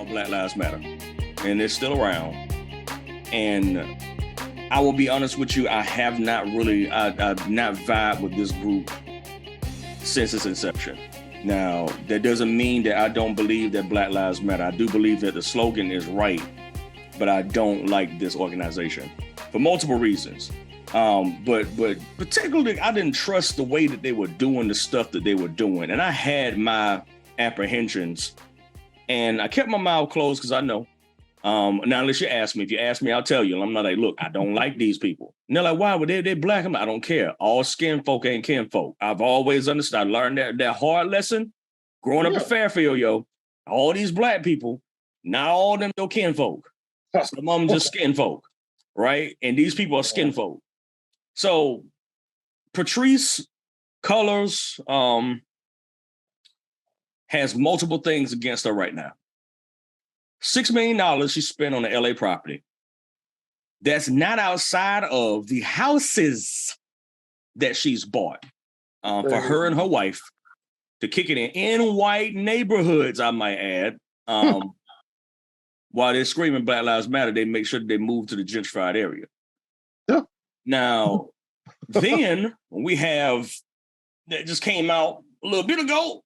called Black Lives Matter, and it's still around. And I will be honest with you, I have not really, I've not vibed with this group since its inception. Now, that doesn't mean that I don't believe that Black Lives Matter. I do believe that the slogan is right, but I don't like this organization for multiple reasons. But particularly, I didn't trust the way that they were doing the stuff that they were doing. And I had my apprehensions, and I kept my mouth closed because I know. Now, unless you ask me, if you ask me, I'll tell you. And I'm not like, look, I don't like these people. And they're like, why? Well, they're black. I'm like, I don't care. All skin folk ain't kin folk. I've always understood. I learned that hard lesson growing up in Fairfield, yo. All these black people, not all of them your kin folk. Some of them just skin folk, right? And these people are skin folk. So Patrisse Cullors has multiple things against her right now. $6 million she spent on the LA property. That's not outside of the houses that she's bought for her and her wife to kick it in white neighborhoods, I might add. While they're screaming Black Lives Matter, they make sure that they move to the gentrified area. Yeah. Now, then we have, that just came out a little bit ago,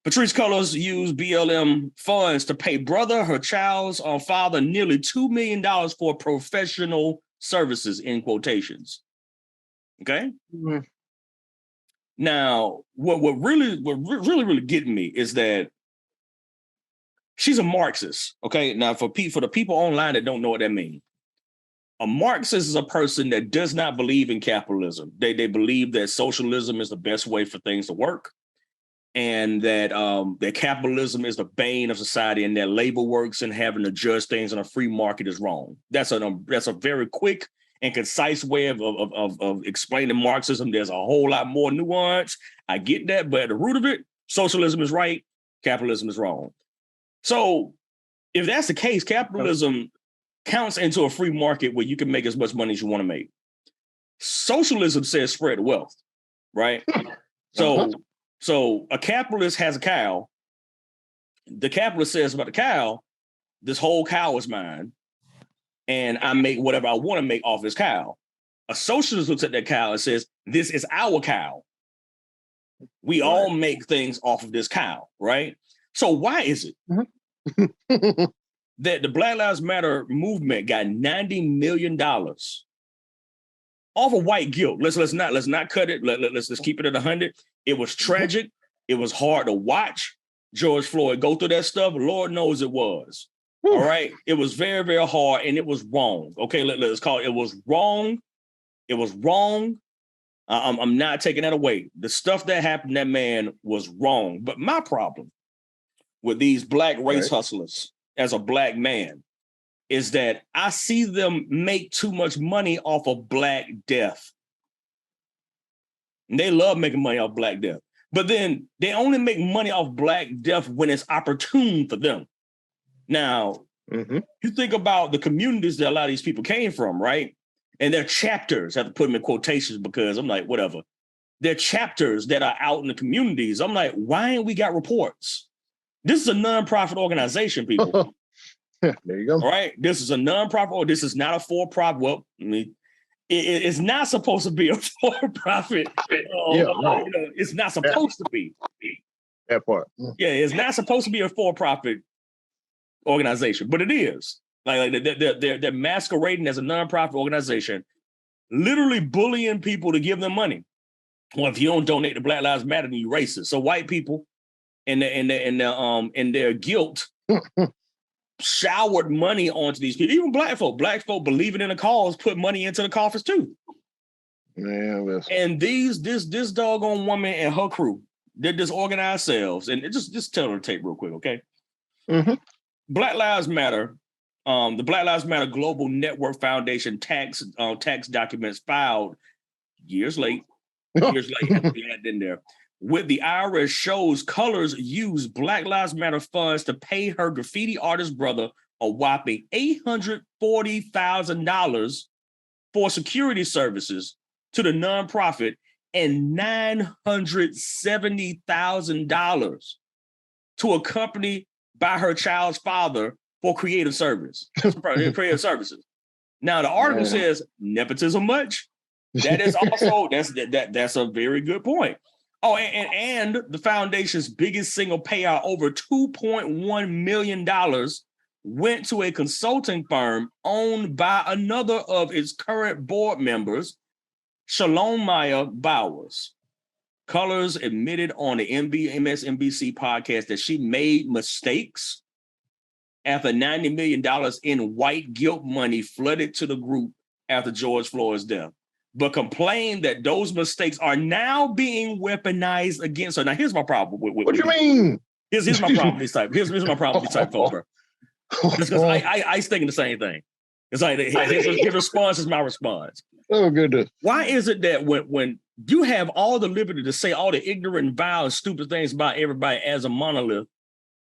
Patrisse Cullors used BLM funds to pay her child's father nearly $2 million for professional services, in quotations. Okay? Mm-hmm. Now, what really getting me is that she's a Marxist. Okay? Now, for the people online that don't know what that means, a Marxist is a person that does not believe in capitalism. They believe that socialism is the best way for things to work, and that that capitalism is the bane of society, and that labor works and having to judge things in a free market is wrong. That's a very quick and concise way of explaining Marxism. There's a whole lot more nuance. I get that, but at the root of it, socialism is right, capitalism is wrong. So if that's the case, capitalism counts into a free market where you can make as much money as you want to make. Socialism says spread the wealth, right? So a capitalist has a cow. The capitalist says about the cow, this whole cow is mine, and I make whatever I want to make off this cow. A socialist looks at that cow and says, this is our cow. We all make things off of this cow, right? So why is it that the Black Lives Matter movement got $90 million off of white guilt? Let's not cut it. Let's keep it at 100. It was tragic. It was hard to watch George Floyd go through that stuff. Lord knows it was. All right. It was very, very hard, and it was wrong. Okay, let's call it. It was wrong. It was wrong. I'm not taking that away. The stuff that happened to that man was wrong. But my problem with these black race hustlers as a black man is that I see them make too much money off of Black death. And they love making money off Black death. But then they only make money off Black death when it's opportune for them. Now, you think about the communities that a lot of these people came from, right? And their chapters, I have to put them in quotations because I'm like, whatever. They're chapters that are out in the communities. I'm like, why ain't we got reports? This is a nonprofit organization, people. There you go. All right. This is a nonprofit, or this is not a for-profit. Well, it's not supposed to be a for-profit. It's not supposed to be. That part. Yeah, it's not supposed to be a for-profit organization, but it is. Like they're masquerading as a nonprofit organization, literally bullying people to give them money. Well, if you don't donate to Black Lives Matter, then you racist. So white people in their guilt showered money onto these people. Even black folk believing in the cause put money into the coffers too. Man, and this doggone woman and her crew did this organized selves, and just tell her to tape real quick, okay? Black Lives Matter, the Black Lives Matter Global Network Foundation tax documents filed years late, had to be added in there. With the IRS shows Cullors used Black Lives Matter funds to pay her graffiti artist brother a whopping $840,000 for security services to the nonprofit and $970,000 to accompany by her child's father for creative services. Now the article says nepotism much. That is also that's a very good point. Oh, and the foundation's biggest single payout, over $2.1 million, went to a consulting firm owned by another of its current board members, Shalom Bowers. Colors admitted on the MSNBC podcast that she made mistakes after $90 million in white guilt money flooded to the group after George Floyd's death, but complained that those mistakes are now being weaponized against her. Now, here's my problem. What do you mean? Here's my problem with these type. Here's my problem with these type folks, bro. Because I thinking the same thing. It's like his response is my response. Oh, goodness. Why is it that when you have all the liberty to say all the ignorant, vile, and stupid things about everybody as a monolith,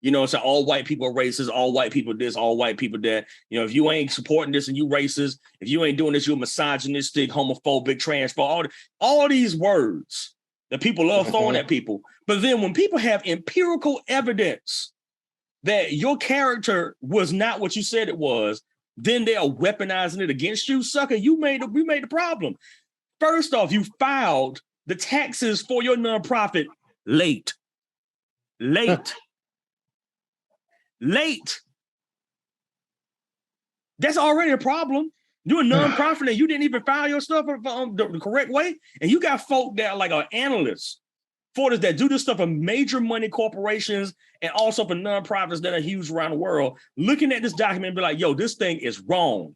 you know, it's like all white people are racist, all white people this, all white people that, you know, if you ain't supporting this and you racist, if you ain't doing this, you're misogynistic, homophobic, transphobic, all these words that people love throwing at people. But then when people have empirical evidence that your character was not what you said it was, then they are weaponizing it against you. Sucker, we made the problem. First off, you filed the taxes for your nonprofit late. That's already a problem. You're a nonprofit and you didn't even file your stuff the correct way. And you got folk that are like analysts for this, that do this stuff for major money corporations and also for nonprofits that are huge around the world, looking at this document and be like, yo, this thing is wrong.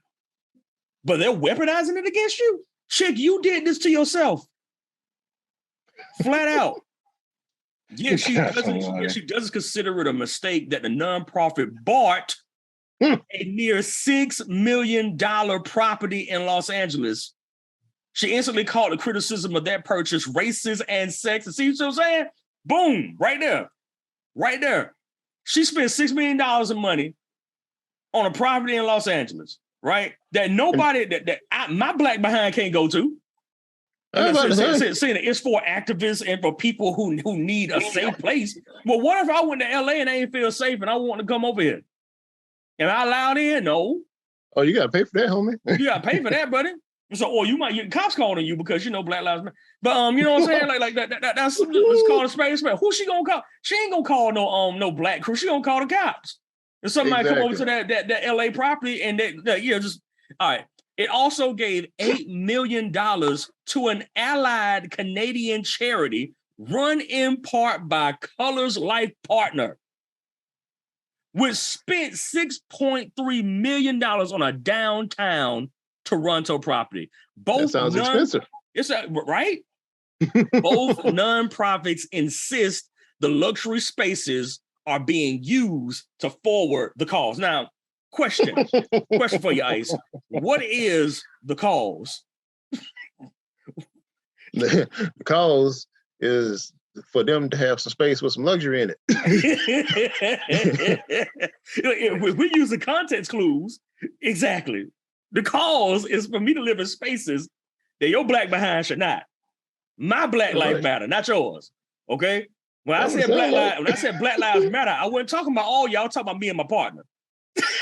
But they're weaponizing it against you. Chick, you did this to yourself. Flat out. Yeah, she doesn't consider it a mistake that the nonprofit bought a near $6 million property in Los Angeles. She instantly called the criticism of that purchase racist and sexist. See what I'm saying? Boom, right there. Right there. She spent $6 million in money on a property in Los Angeles, right? That nobody, my black behind can't go to. Saying it's for activists and for people who need a safe place. Well, what if I went to LA and I ain't feel safe and I want to come over here? Am I allowed in? No. Oh, you got to pay for that, homie. You got to pay for that, buddy. So, or you might get cops calling you because you know Black Lives Matter. But you know what I'm saying? Like that's called a spade. Who she gonna call? She ain't gonna call no black crew. She gonna call the cops. If somebody come over to that LA property and just all right. It also gave $8 million to an allied Canadian charity run in part by Color's life partner, which spent $6.3 million on a downtown Toronto property. Both that sounds expensive. Right? Both nonprofits insist the luxury spaces are being used to forward the cause. Now, question for you, Ice. What is the cause? The cause is for them to have some space with some luxury in it. If we use the context clues, exactly. The cause is for me to live in spaces that your black behind should not. My Black Lives Matter, not yours. Okay? When I said Black Lives Matter, I wasn't talking about all y'all, talking about me and my partner.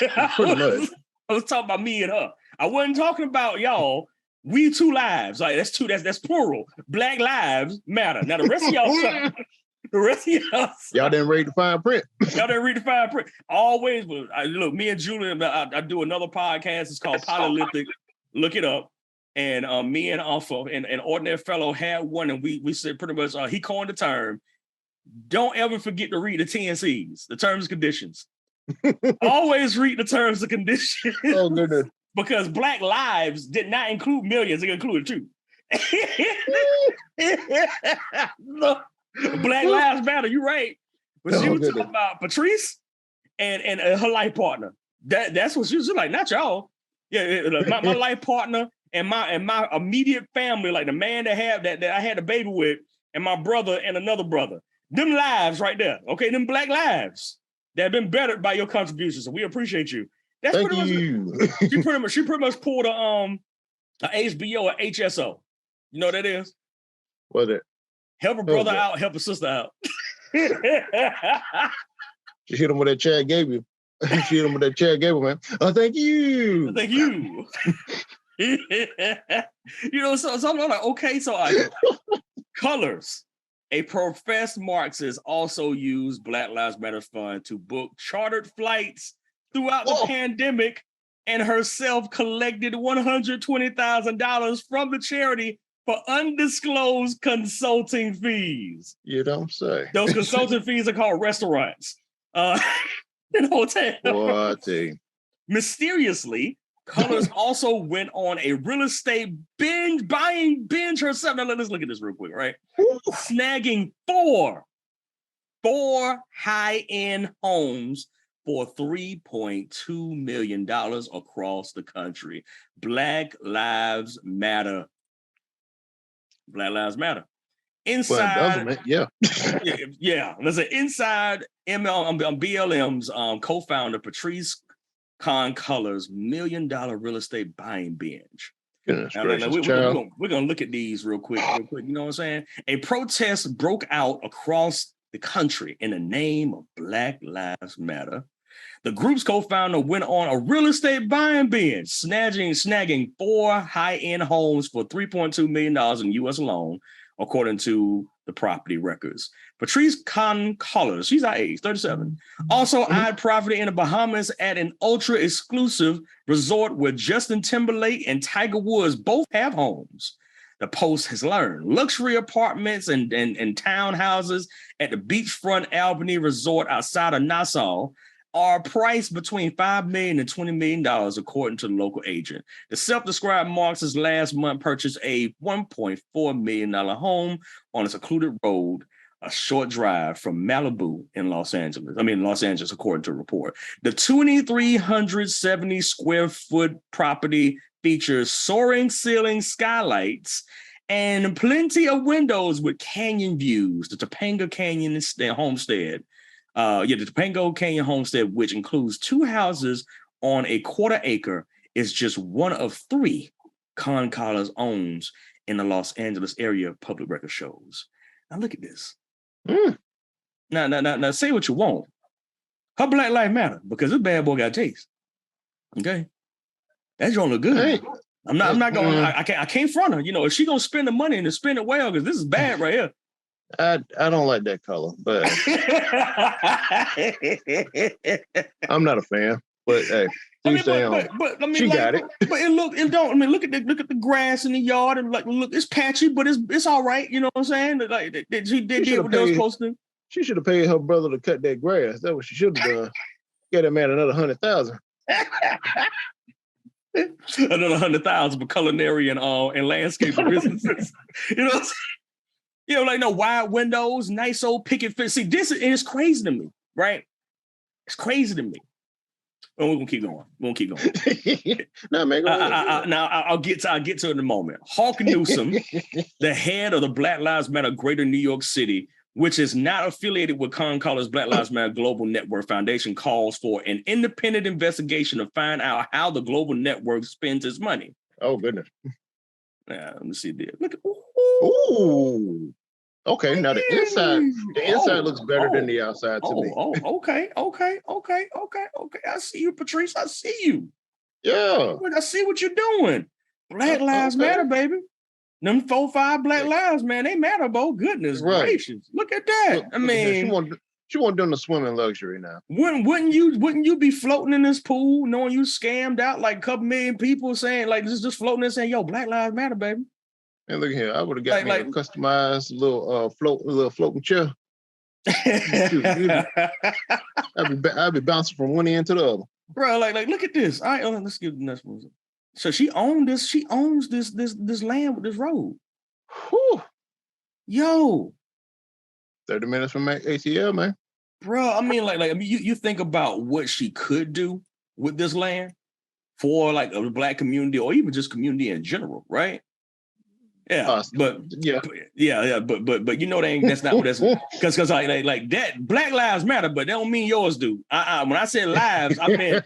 I was talking about me and her. I wasn't talking about y'all. We two lives. Like that's plural. Black Lives Matter. Now the rest of y'all, y'all didn't read the fine print. Y'all didn't read the fine print. Always, look, me and Julian, I do another podcast. It's called Polyolithic. Look it up. And me and an Ordinary Fellow had one, and we said pretty much he coined the term. Don't ever forget to read the TNCs, the terms and conditions. Always read the terms and conditions. Oh, goodness. Because Black Lives did not include millions, it included two. Black Lives Matter, you're right. But she was talking about Patrice and her life partner. That's what she was like, not y'all. Yeah, my life partner and my immediate family, like the man that I had a baby with, and my brother and another brother. Them lives right there, okay? Them Black lives that have been bettered by your contributions, and we appreciate you. That's Thank you. She pretty much pulled a HBO or HSO. You know what that is? What it? Help a brother out, help a sister out. She hit him with that Chad Gable. She hit him with that Chad Gable, man. Oh, thank you. Thank you. So I'm like, okay, so colors. A professed Marxist also used Black Lives Matter Fund to book chartered flights throughout the pandemic, and herself collected $120,000 from the charity for undisclosed consulting fees. You don't say. Those consulting fees are called restaurants in hotels. What? Mysteriously, Colors also went on a real estate buying binge herself. Now let's look at this real quick, right? Snagging four high-end homes for $3.2 million across the country. Black Lives Matter. Black Lives Matter. Inside, yeah. Let's say inside BLM's co-founder Patrice Con Colors $1 million real estate buying binge. Now, we're gonna look at these real quick. You know what I'm saying? A protest broke out across the country in the name of Black Lives Matter. The group's co-founder went on a real estate buying binge, snagging four high-end homes for $3.2 million in U.S. alone, according to the property records. Patrice Con Colors, she's our age, 37, also eyed property in the Bahamas at an ultra-exclusive resort where Justin Timberlake and Tiger Woods both have homes. The Post has learned luxury apartments and townhouses at the beachfront Albany Resort outside of Nassau are priced between $5 million and $20 million, according to the local agent. The self-described Marxist last month purchased a $1.4 million home on a secluded road, a short drive from Malibu in Los Angeles, according to a report. The 2,370 square foot property features soaring ceiling skylights and plenty of windows with canyon views. The Topanga Canyon homestead. The Topanga Canyon homestead, which includes two houses on a quarter acre, is just one of three Con Colors owns in the Los Angeles area, public record shows. Now look at this. Now say what you want. Her Black Lives Matter, because this bad boy got taste. Okay, that joint look good. Hey, I'm not going. I can't front her. You know, if she gonna spend the money and to spend it well, because this is bad right here. I don't like that color, but I'm not a fan. But hey, she got it. But look at the grass in the yard and look, it's patchy, but it's all right. You know what I'm saying? Like they did what they were supposed to. She should have paid her brother to cut that grass. That's what she should have done. Get that man another $100,000. Another $100,000 for culinary and landscaping businesses. You know what I'm saying? You know, like no wide windows, nice old picket fence. See, this is crazy to me, right? It's crazy to me. Well, we're gonna keep going. No, man. Now I'll get to it in a moment. Hawk Newsom, the head of the Black Lives Matter Greater New York City, which is not affiliated with Con Colors Black Lives Matter Global Network Foundation, calls for an independent investigation to find out how the global network spends its money. Oh goodness. Yeah, let me see this. Look. Ooh. Okay, now the inside looks better than the outside to me. Okay. I see you, Patrice. I see you. Yeah. I see what you're doing. Black Lives Matter, baby. Them 4-5 Black Lives, man, they matter, Bo. Goodness gracious. Look at that. She won't do the swimming luxury now. Wouldn't you be floating in this pool knowing you scammed out like a couple million people saying, like, just floating and saying, yo, Black Lives Matter, baby. And look here, I would have got a customized little floating chair. I'd be bouncing from one end to the other. Bro, like look at this. All right, let's get the next one. So she owns this land with this road. Whew. Yo. 30 minutes from ATL, man. Bro, I mean, you think about what she could do with this land for like a Black community or even just community in general, right? Yeah, but you know that's not what that's because like that Black Lives Matter, but that don't mean yours do. When I said lives, I meant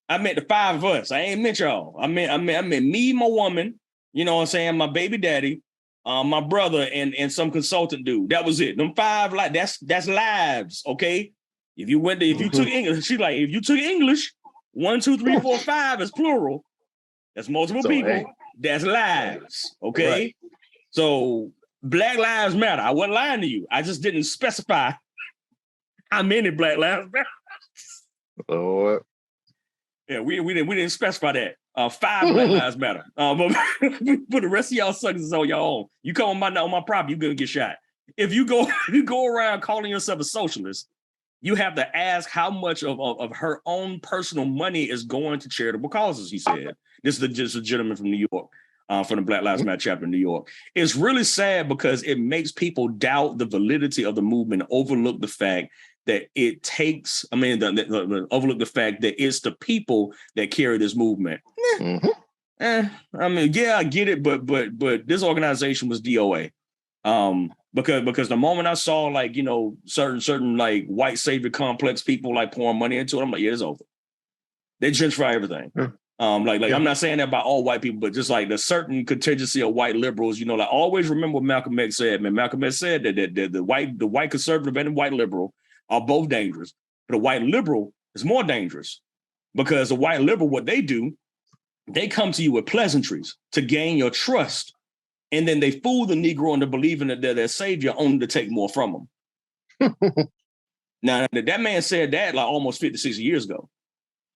the five of us. I ain't meant y'all. I meant me, my woman. You know what I'm saying? My baby daddy, my brother, and some consultant dude. That was it. Them five, like that's lives. Okay, If you took English, she's like, if you took English, 1, 2, 3, 4, 5 is plural. That's multiple people. Hey. That's lives. Okay. Right. So Black Lives Matter. I wasn't lying to you. I just didn't specify how many Black Lives Matter. Lord. Yeah, we didn't specify that. 5 Black Lives Matter. But the rest of y'all suckers is on your own. You come on my property, you're gonna get shot. If you go around calling yourself a socialist, you have to ask how much of her own personal money is going to charitable causes, he said. This is just a gentleman from New York, from the Black Lives Matter chapter in New York. It's really sad because it makes people doubt the validity of the movement, overlook the fact that it takes, overlook the fact that it's the people that carry this movement. I get it, but this organization was DOA. Because the moment I saw like, certain like white savior complex people like pouring money into it, I'm like, yeah, it's over. They gentrify everything. I'm not saying that about all white people, but just like the certain contingency of white liberals, like always remember what Malcolm X said, man. Malcolm X said that the white conservative and the white liberal are both dangerous, but the white liberal is more dangerous because the white liberal, what they do, they come to you with pleasantries to gain your trust. And then they fool the Negro into believing that they're their savior only to take more from them. Now, that man said that like almost 50, 60 years ago.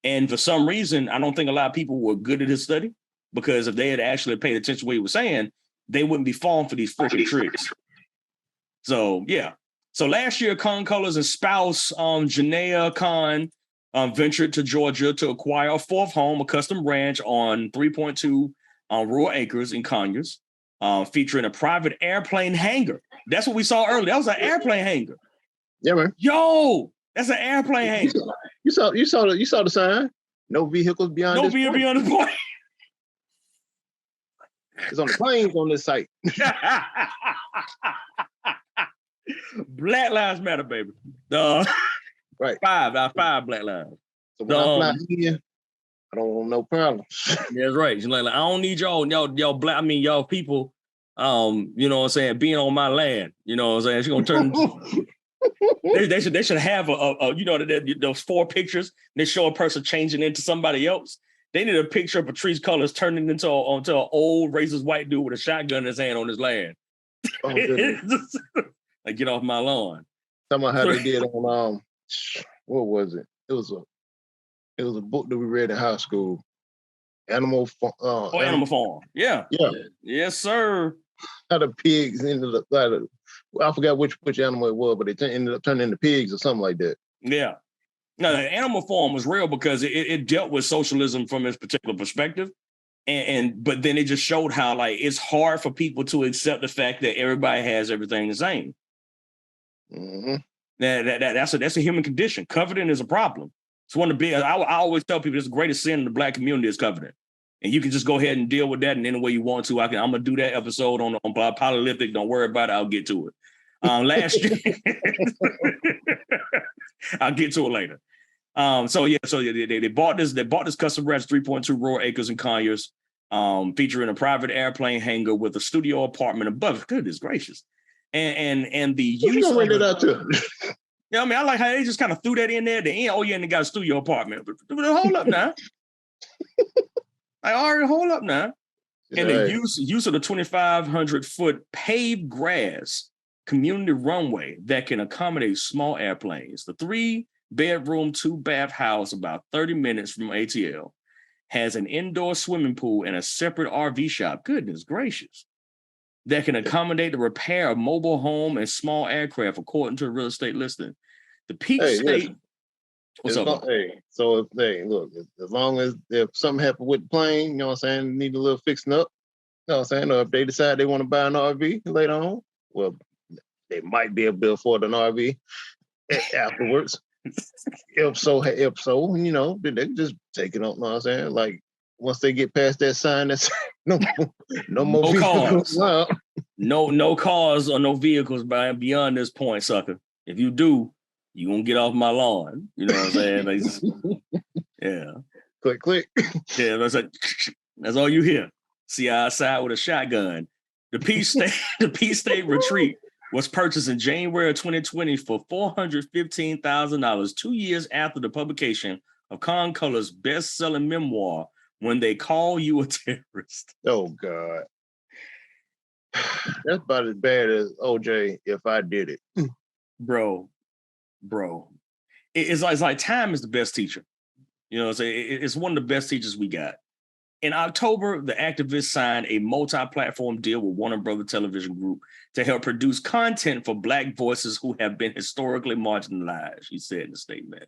And for some reason, I don't think a lot of people were good at his study because if they had actually paid attention to what he was saying, they wouldn't be falling for these freaking tricks. So, yeah. So last year, Khan Colors and spouse Janaea Khan ventured to Georgia to acquire a fourth home, a custom ranch on 3.2 rural acres in Conyers. Featuring a private airplane hangar. That's what we saw earlier. That was an airplane hangar. Yeah, man. Yo, that's an airplane hangar. You saw the sign. No vehicles beyond. No vehicle beyond the point. It's on the planes on this site. Black Lives Matter, baby. Right. 5 Black Lives. So when I fly here, I don't want no problems. That's right. She's like, I don't need y'all black. Y'all people. You know what I'm saying? Being on my land. You know what I'm saying? She's gonna turn. they should have those 4 pictures. They show a person changing into somebody else. They need a picture of Patrice Cullors turning into an old racist white dude with a shotgun in his hand on his land. Oh, like, get off my lawn. Talking about how they did on what was it? It was a book that we read in high school. Animal Farm. Yeah. Yes, sir. How the pigs ended up I forgot which animal it was, but they ended up turning into pigs or something like that. Yeah. No, the Animal Farm was real because it dealt with socialism from its particular perspective. But then it just showed how like it's hard for people to accept the fact that everybody has everything the same. Mm-hmm. That's a human condition. Coveting is a problem. It's one of the big. I always tell people it's the greatest sin in the Black community is coveting, and you can just go ahead and deal with that in any way you want to. I'm gonna do that episode on polyolithic. Don't worry about it. I'll get to it. Last year, I'll get to it later. So they bought this custom ranch, 3.2 rural acres in Conyers, featuring a private airplane hangar with a studio apartment above. Goodness gracious, and the use of it. Yeah, I like how they just kind of threw that in there at the end. Oh, yeah, and they got a studio apartment. But hold up now. Hold up now. And the use of the 2,500-foot paved grass community runway that can accommodate small airplanes. The 3-bedroom, 2-bath house, about 30 minutes from ATL, has an indoor swimming pool and a separate RV shop. Goodness gracious. That can accommodate the repair of mobile home and small aircraft, according to a real estate listing. The peak state. What's up? Look, as long as if something happened with the plane, you know what I'm saying, need a little fixing up, you know what I'm saying, or if they decide they want to buy an RV later on, well, they might be able to afford an RV afterwards. if so, you know, they just take it up, you know what I'm saying? Like, once they get past that sign, that's no more vehicles. No cars or no vehicles beyond this point, sucker. If you do, you gonna get off my lawn. You know what I'm saying? Yeah. Click. Yeah, that's all you hear. See outside with a shotgun. The Peace State Retreat was purchased in January of 2020 for $415,000, 2 years after the publication of Con Color's best-selling memoir, When They Call You a Terrorist. Oh, God. That's about as bad as OJ If I Did It. Bro. It's like time is the best teacher. You know what I'm saying? It's one of the best teachers we got. In October, the activist signed a multi-platform deal with Warner Brothers Television Group to help produce content for Black voices who have been historically marginalized, he said in the statement.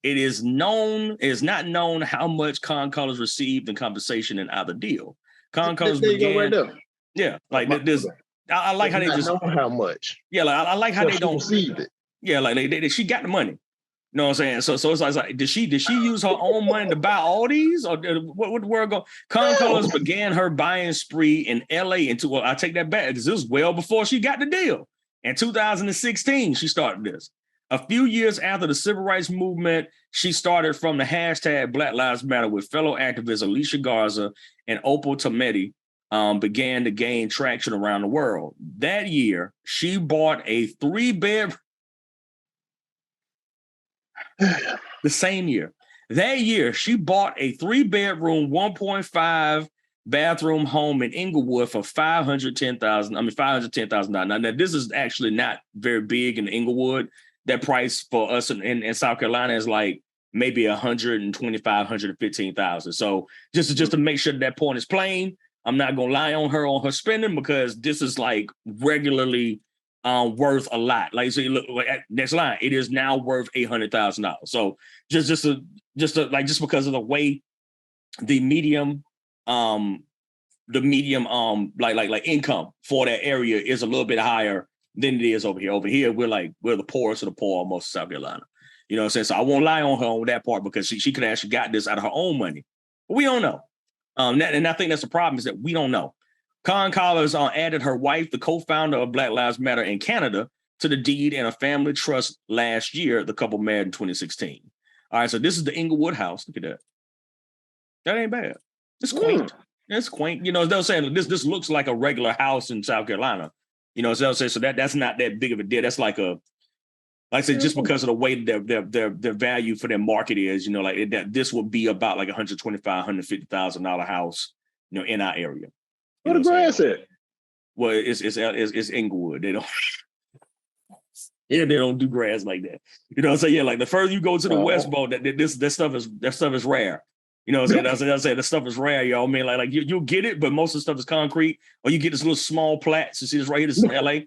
It is not known how much Con Colors received in compensation in either deal. Con Colors began, right there. Yeah, like this. I like how they just know how much. Yeah, like I like how they don't receive it. Yeah, like she got the money. You know what I'm saying? So it's like, did she use her own money to buy all these, or what the world go? Con Colors began her buying spree in LA I take that back, because this was well before she got the deal. In 2016, she started this. A few years after the civil rights movement, she started from the hashtag Black Lives Matter with fellow activists Alicia Garza and Opal Tometi, began to gain traction around the world. That year, she bought a 3-bedroom. The same year. That year, she bought a 3-bedroom, 1.5 bathroom home in Inglewood for $510,000. Now, this is actually not very big in Inglewood. That price for us in South Carolina is like maybe $125,000, $115,000. So just to make sure that point is plain, I'm not gonna lie on her spending, because this is like regularly worth a lot. Like, so you look at next line, it is now worth $800,000. So just because of the way the medium like income for that area is a little bit higher than it is over here. Over here, we're the poorest of the poor almost in South Carolina. You know what I'm saying? So I won't lie on her on that part, because she could have actually got this out of her own money. But we don't know. And I think that's the problem, is that we don't know. Con Colors added her wife, the co-founder of Black Lives Matter in Canada, to the deed and a family trust last year. The couple married in 2016. All right, so this is the Inglewood house. Look at that. That ain't bad. It's quaint. It's quaint. You know, they'll say this looks like a regular house in South Carolina. You know, so they'll say, so that's not that big of a deal. That's like I said, just because of the way their value for their market is, you know, like this would be about like $125,000, $150,000 house, you know, in our area. Where the grass at? Well, it's Inglewood. They don't. Yeah, they don't do grass like that. You know what I'm saying? Yeah, like the further you go to the West Bowl, that stuff is rare. You know what I'm saying? That's saying the stuff is rare, y'all. I mean, like you'll get it, but most of the stuff is concrete. Or you get this little small plats. You see this right here? This is in LA.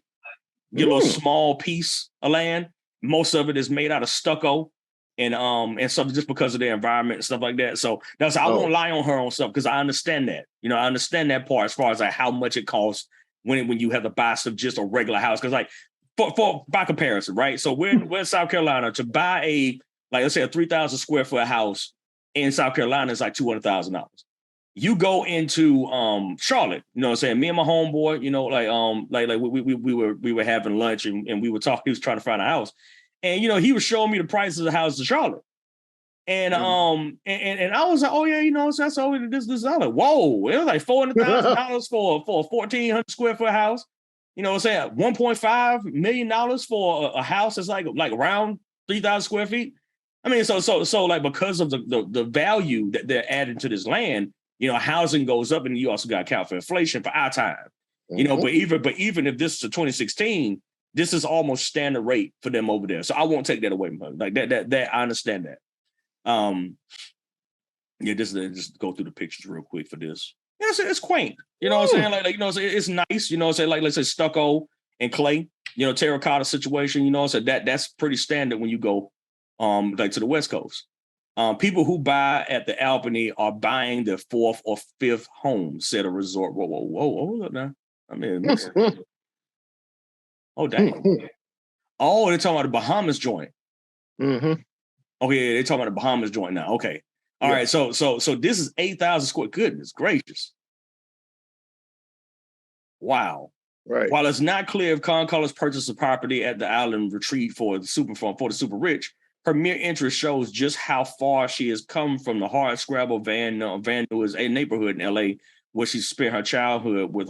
Get a little small piece of land. Most of it is made out of stucco and stuff, just because of the environment and stuff like that. So I won't lie on her on stuff, because I understand that. You know, I understand that part as far as like how much it costs when you have to buy stuff just a regular house. Because like for by comparison, right? So we're in South Carolina. To buy let's say a 3,000 square foot house in South Carolina is like $200,000. You go into Charlotte, you know what I'm saying? Me and my homeboy, you know, we were having lunch and we were talking. He was trying to find a house, and you know, he was showing me the prices of the houses in Charlotte, and and I was like, oh yeah, you know, so that's all this. I was like, whoa, it was like $400,000 for a 1,400 square foot house. You know what I'm saying? $1.5 million for a house that's like around 3,000 square feet. I mean, so like, because of the value that they're adding to this land, you know, housing goes up, and you also got to account for inflation for our time. You know, but even if this is a 2016, this is almost standard rate for them over there. So I won't take that away from her. Like that I understand that. Yeah, just go through the pictures real quick for this. Yeah, it's quaint. You know what I'm saying? Like you know, it's nice. You know what I'm saying? Like, let's say stucco and clay. You know, terracotta situation. You know, so that's pretty standard when you go like to the West Coast. People who buy at the Albany are buying their 4th or 5th home, said a resort. Whoa, hold up now. I mean, oh dang. Oh, they're talking about the Bahamas joint. Okay, they're talking about the Bahamas joint now. Okay. All right. So this is 8,000 square. Goodness gracious. Wow. Right. While it's not clear if Con Colors purchased the property at the island retreat for the super rich, her mere interest shows just how far she has come from the hard scrabble Van Nuys, a neighborhood in LA, where she spent her childhood with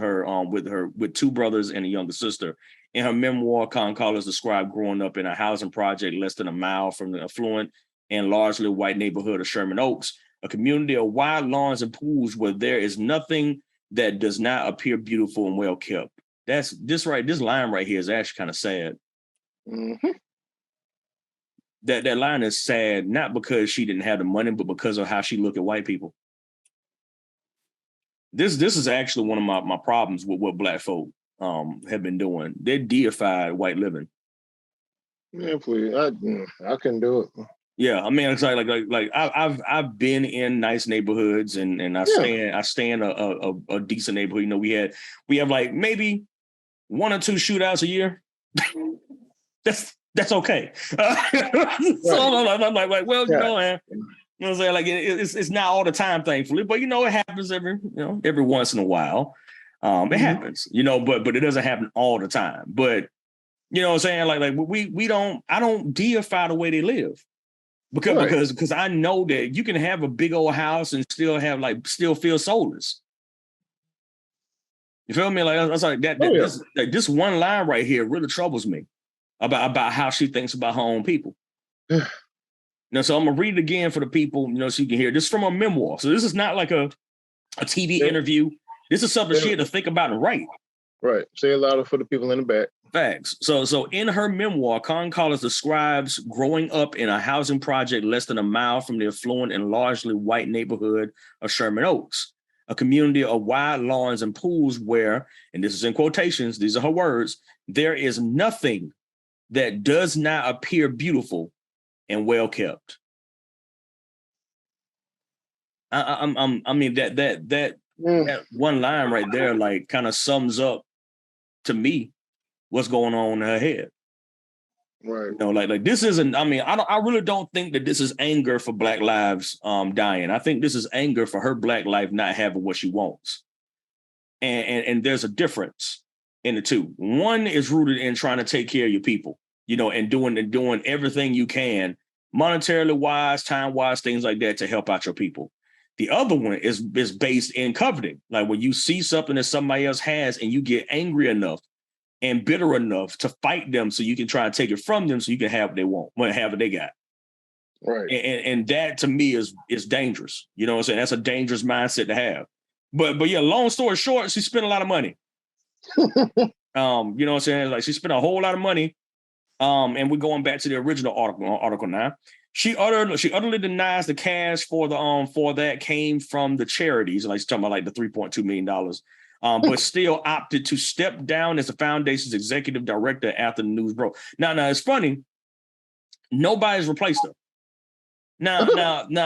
2 brothers and a younger sister. In her memoir, Con Collins described growing up in a housing project less than a mile from the affluent and largely white neighborhood of Sherman Oaks, a community of wide lawns and pools where there is nothing that does not appear beautiful and well kept. This line right here is actually kind of sad. Mm-hmm. That line is sad, not because she didn't have the money, but because of how she looked at white people. This is actually one of my problems with what Black folk have been doing. They deified white living. Yeah, please. I couldn't do it. Yeah, I mean, it's like I've been in nice neighborhoods and I stay in a decent neighborhood. You know, we have like maybe 1 or 2 shootouts a year. that's okay. So I'm like, well, you know, man. You know what I'm saying? Like it's not all the time, thankfully, but you know, it happens every once in a while. It happens, you know, but it doesn't happen all the time. But you know what I'm saying? I don't deify the way they live. Because I know that you can have a big old house and still feel soulless. You feel me? Like I was like that. This one line right here really troubles me about how she thinks about her own people. Now, so I'm gonna read it again for the people, you know, so you can hear. This is from a memoir. So this is not like a TV interview. This is something she had to think about and write. Right. Say it louder for the people in the back. Facts. So in her memoir, Con Collins describes growing up in a housing project less than a mile from the affluent and largely white neighborhood of Sherman Oaks, a community of wide lawns and pools where, and this is in quotations, these are her words, there is nothing that does not appear beautiful and well kept. I mean that one line right there, like, kind of sums up to me what's going on in her head. Right. You know, like this isn't, I mean, I really don't think that this is anger for Black lives dying. I think this is anger for her Black life not having what she wants. And there's a difference in the two. One is rooted in trying to take care of your people, you know, and doing everything you can, monetarily wise, time wise, things like that, to help out your people. The other one is based in coveting. Like when you see something that somebody else has and you get angry enough and bitter enough to fight them so you can try and take it from them so you can have what they want, have what they got. Right. And that to me is dangerous. You know what I'm saying? That's a dangerous mindset to have. But yeah, long story short, she spent a lot of money. You know what I'm saying? Like she spent a whole lot of money. And we're going back to the original article now. She utterly denies the cash for that came from the charities. Like she's talking about like the $3.2 million. But still opted to step down as the foundation's executive director after the news broke. Now it's funny. Nobody's replaced her. Now,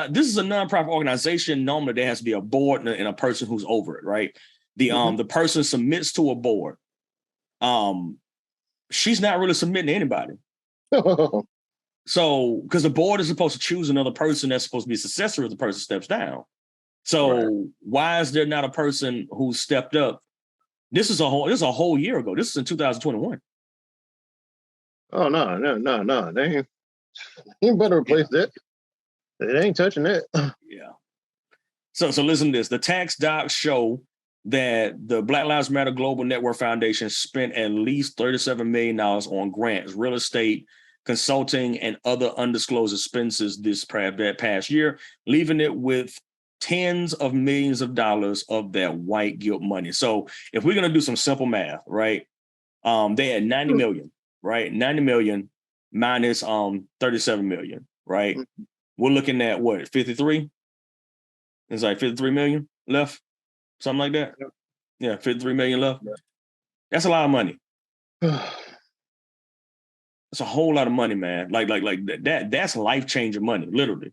this is a nonprofit organization. Normally, there has to be a board and a person who's over it, right? The person submits to a board. She's not really submitting to anybody. So, because the board is supposed to choose another person that's supposed to be a successor if the person steps down. So why is there not a person who stepped up? This is a whole year ago. This is in 2021. Oh no. They ain't better replace that. They ain't touching that. Yeah. So listen to this. The tax docs show that the Black Lives Matter Global Network Foundation spent at least $37 million on grants, real estate, consulting, and other undisclosed expenses this past year, leaving it with tens of millions of dollars of that white guilt money. So if we're going to do some simple math, right? They had 90 million, right? 90 million minus 37 million, right? We're looking at what, 53? It's like 53 million left, something like that. Yep. Yeah, 53 million left. Yep. That's a lot of money. It's a whole lot of money, man. Like that's life-changing money, literally.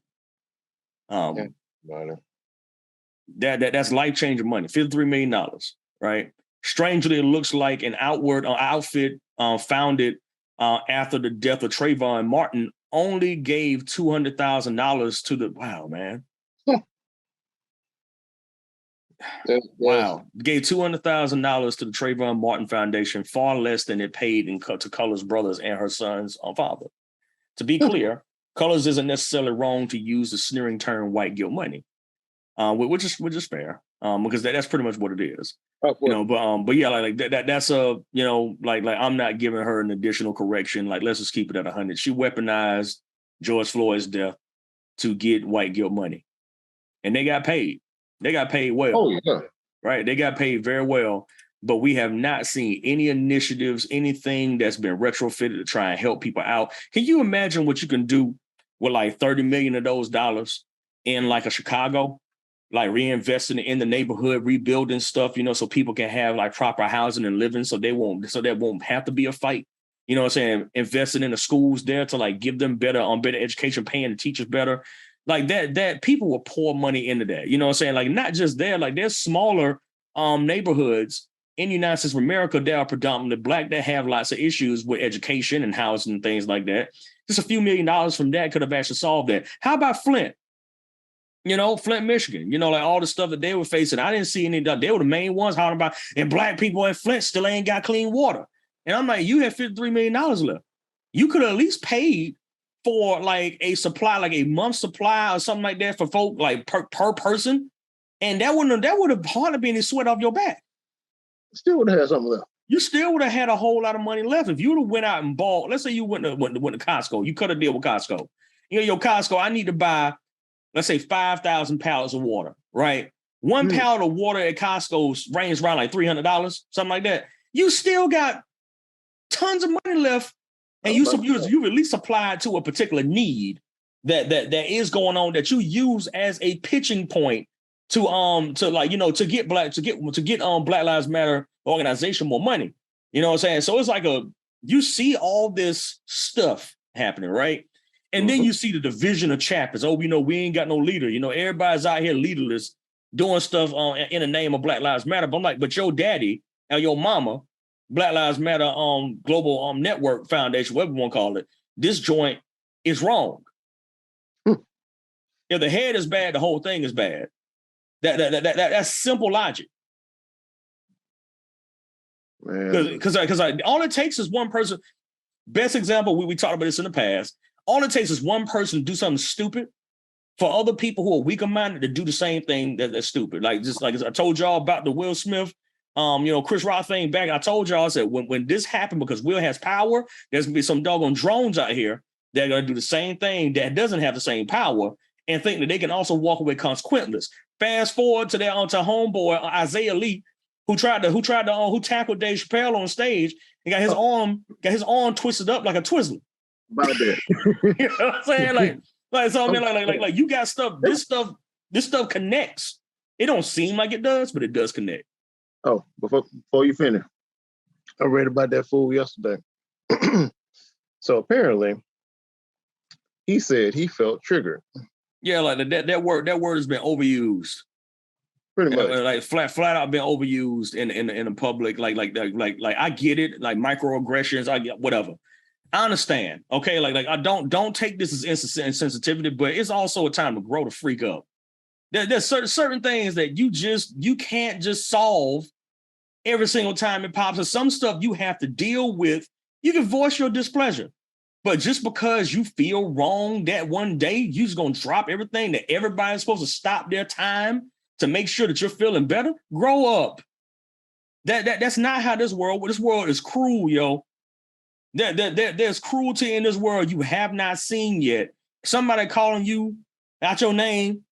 That's life-changing money. $53 million, right? Strangely, it looks like an outfit founded after the death of Trayvon Martin only gave $200,000 to the man. Wow. Gave $200,000 to the Trayvon Martin Foundation, far less than it paid to Colors Brothers and her son's father. To be clear, Colors isn't necessarily wrong to use the sneering term white guilt money, which is fair. because that's pretty much what it is. Oh, well, But yeah, like that's a, like I'm not giving her an additional correction. Like, let's just keep it at 100. She weaponized George Floyd's death to get white guilt money, and they got paid. They got paid well. Oh yeah, right. They got paid very well. But we have not seen any initiatives, anything that's been retrofitted to try and help people out. Can you imagine what you can do with like 30 million of those dollars in like a Chicago? Like reinvesting in the neighborhood, rebuilding stuff, so people can have like proper housing and living, so there won't have to be a fight. You know what I'm saying? Investing in the schools there to like give them better education, paying the teachers better. Like that people will pour money into that. You know what I'm saying? Like not just there, like there's smaller neighborhoods in the United States of America that are predominantly Black that have lots of issues with education and housing and things like that. Just a few $1 million from that could have actually solved that. How about Flint? Flint, Michigan, like all the stuff that they were facing. I didn't see any. They were the main ones hollering about, and Black people in Flint still ain't got clean water. And I'm like, you had $53 million left. You could have at least paid for like a supply, like a month's supply or something like that for folk, like per person. And that would have hardly been any sweat off your back. Still would have had something left. You still would have had a whole lot of money left. If you would have went out and bought, let's say you went to Costco, you could have deal with Costco. Your Costco, I need to buy, let's say 5,000 pallets of water, right? One pallet of water at Costco ranges around like $300, something like that. You still got tons of money left, and you've at least applied to a particular need that is going on that you use as a pitching point to get Black Lives Matter organization more money. You know what I'm saying? So it's like you see all this stuff happening, right? And then you see the division of chapters. Oh, we ain't got no leader. Everybody's out here leaderless, doing stuff in the name of Black Lives Matter. But I'm like, but your daddy and your mama, Black Lives Matter Global Network Foundation, whatever you want to call it, this joint is wrong. If the head is bad, the whole thing is bad. That's simple logic. Because all it takes is one person. Best example, we talked about this in the past. All it takes is one person to do something stupid for other people who are weaker minded to do the same thing that's stupid. Like I told y'all about the Will Smith, Chris Rock thing back. I told y'all, I said when this happened, because Will has power, there's gonna be some doggone drones out here that are gonna do the same thing that doesn't have the same power and think that they can also walk away consequenceless. Fast forward to homeboy Isaiah Lee, who tackled Dave Chappelle on stage and got his arm twisted up like a Twizzler. About that. You know what I'm saying? So I mean, like you got stuff. This stuff connects. It don't seem like it does, but it does connect. Oh, before you finish, I read about that fool yesterday. So apparently, he said he felt triggered. Yeah, like that word has been overused. Pretty much, like flat out been overused in the public. Like I get it. Like microaggressions, I get whatever. I understand. Okay, like I don't take this as insensitivity, but it's also a time to grow the freak up. There's certain things that you can't just solve every single time it pops. And some stuff you have to deal with. You can voice your displeasure, but just because you feel wrong that one day, you're just gonna drop everything that everybody's supposed to stop their time to make sure that you're feeling better. Grow up. That's not how this world is cruel, yo. There's cruelty in this world you have not seen yet. Somebody calling you out your name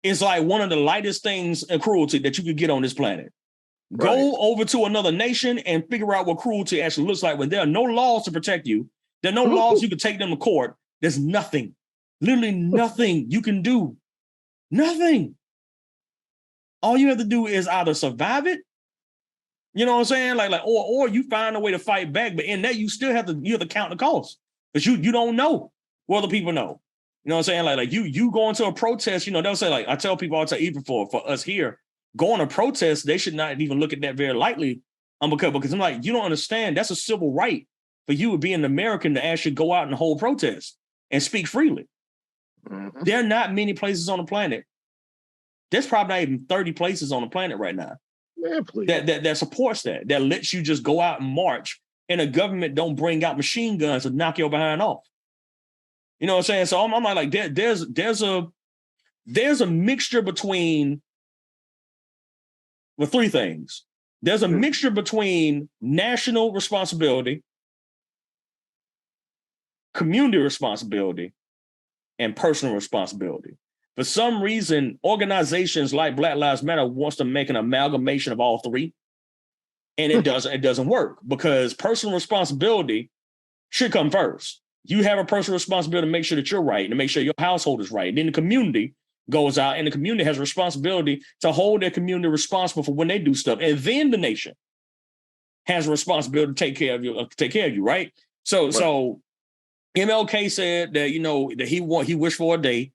is like one of the lightest things in cruelty that you could get on this planet. Right. Go over to another nation and figure out what cruelty actually looks like when there are no laws to protect you. There are no laws you can take them to court. There's nothing, literally nothing you can do. Nothing. All you have to do is either survive it, you know what I'm saying? Or you find a way to fight back, but in that you still have to count the cost because you don't know what other people know. You know what I'm saying? Like you go into a protest, they'll say, like I tell people all the time, even for us here, going to protest, they should not even look at that very lightly. Because I'm like, you don't understand. That's a civil right for you to be an American to actually go out and hold protests and speak freely. Mm-hmm. There are not many places on the planet. There's probably not even 30 places on the planet right now. Man, that supports that lets you just go out and march, and the government don't bring out machine guns to knock your behind off. You know what I'm saying? So I'm like there's a mixture between with three things. There's a mixture between national responsibility, community responsibility, and personal responsibility. For some reason, organizations like Black Lives Matter wants to make an amalgamation of all three, and it doesn't work, because personal responsibility should come first. You have a personal responsibility to make sure that you're right and to make sure your household is right. And then the community goes out, and the community has a responsibility to hold their community responsible for when they do stuff. And then the nation has a responsibility to take care of you, right? So MLK said that, that he wished for a day,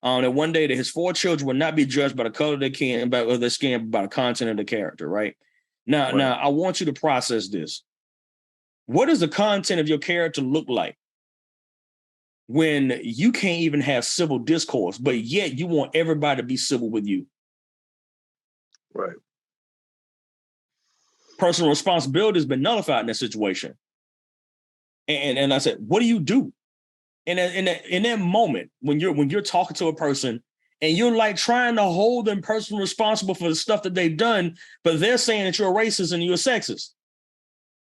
that one day that his 4 children would not be judged by the color of their skin, by the content of the character, right? Now, I want you to process this. What does the content of your character look like when you can't even have civil discourse, but yet you want everybody to be civil with you? Right. Personal responsibility has been nullified in that situation. And I said, what do you do? And in that moment, when you're talking to a person and you're like trying to hold them personally responsible for the stuff that they've done, but they're saying that you're a racist and you're a sexist.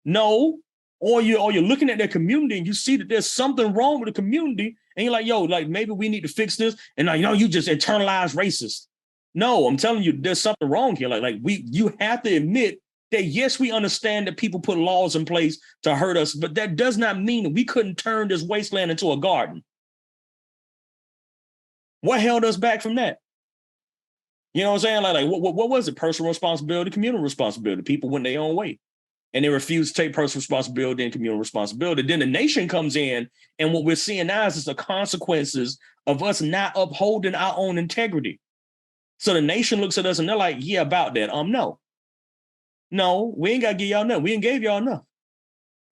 No. Or you're looking at their community and you see that there's something wrong with the community, and you're like, yo, like maybe we need to fix this. And you just internalize racist. No, I'm telling you, there's something wrong here. You have to admit that, yes, we understand that people put laws in place to hurt us, but that does not mean that we couldn't turn this wasteland into a garden. What held us back from that? You know what I'm saying? Like what was it? Personal responsibility, communal responsibility. People went their own way, and they refused to take personal responsibility and communal responsibility. Then the nation comes in, and what we're seeing now is the consequences of us not upholding our own integrity. So the nation looks at us and they're like, yeah, about that. No, we ain't got to give y'all nothing. We ain't gave y'all enough.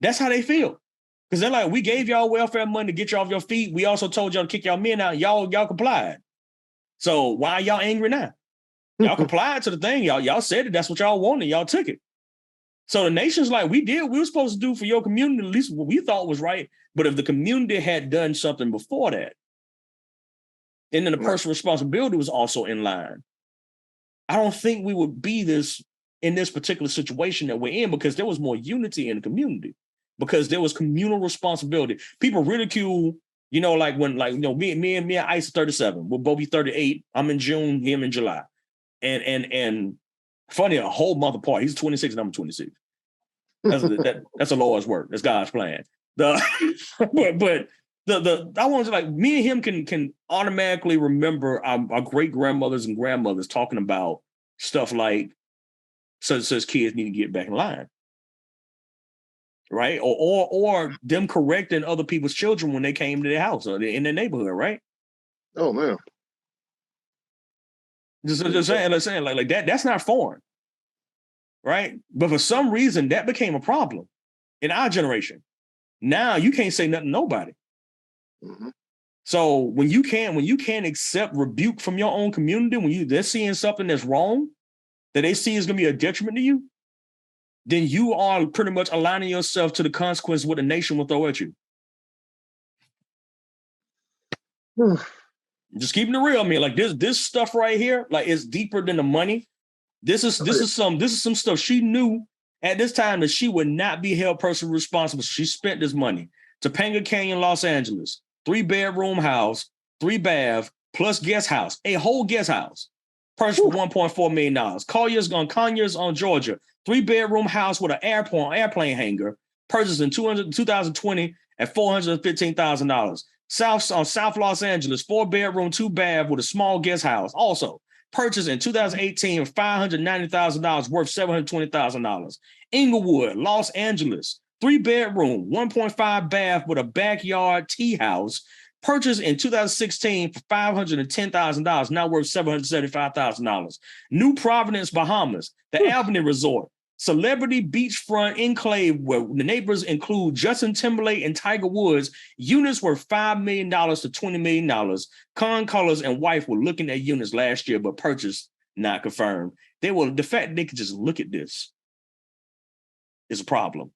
That's how they feel. Because they're like, we gave y'all welfare money to get you off your feet. We also told y'all to kick y'all men out. Y'all complied. So why are y'all angry now? Y'all complied to the thing. Y'all said it. That's what y'all wanted. Y'all took it. So the nation's like, we were supposed to do for your community at least what we thought was right. But if the community had done something before that, and then the personal responsibility was also in line, I don't think we would be in this particular situation that we're in, because there was more unity in the community, because there was communal responsibility. People ridicule, me and Ice are 37. We'll both be 38. I'm in June, him in July. And funny, a whole month apart. He's 26 and I'm 26. That's the Lord's work. That's God's plan. But I want to, like, me and him can automatically remember our great grandmothers and grandmothers talking about stuff like such kids need to get back in line, right? Or them correcting other people's children when they came to their house or in their neighborhood, right? Oh man, just saying like that. That's not foreign, right? But for some reason, that became a problem in our generation. Now you can't say nothing to nobody. Mm-hmm. So when you can't accept rebuke from your own community, when they're seeing something that's wrong, that they see is going to be a detriment to you, then you are pretty much aligning yourself to the consequence of what the nation will throw at you. Just keeping it real, man. Like this stuff right here, like, it's deeper than the money. This is some stuff she knew at this time that she would not be held personally responsible. She spent this money. Topanga Canyon, Los Angeles, 3-bedroom house, 3 bath plus guest house, a whole guest house. Purchased for $1.4 million. Conyers on Georgia, 3-bedroom house with an airplane hangar, purchased in 2020 at $415,000. South Los Angeles, 4-bedroom, 2-bath with a small guest house, also purchased in 2018 for $590,000, worth $720,000. Inglewood, Los Angeles, 3-bedroom, 1.5 bath with a backyard tea house, purchased in 2016 for $510,000, now worth $775,000. New Providence, Bahamas, the Albany Resort, celebrity beachfront enclave where the neighbors include Justin Timberlake and Tiger Woods. Units worth $5 million to $20 million. Con Colors and wife were looking at units last year, but purchase not confirmed. The fact they could just look at this is a problem.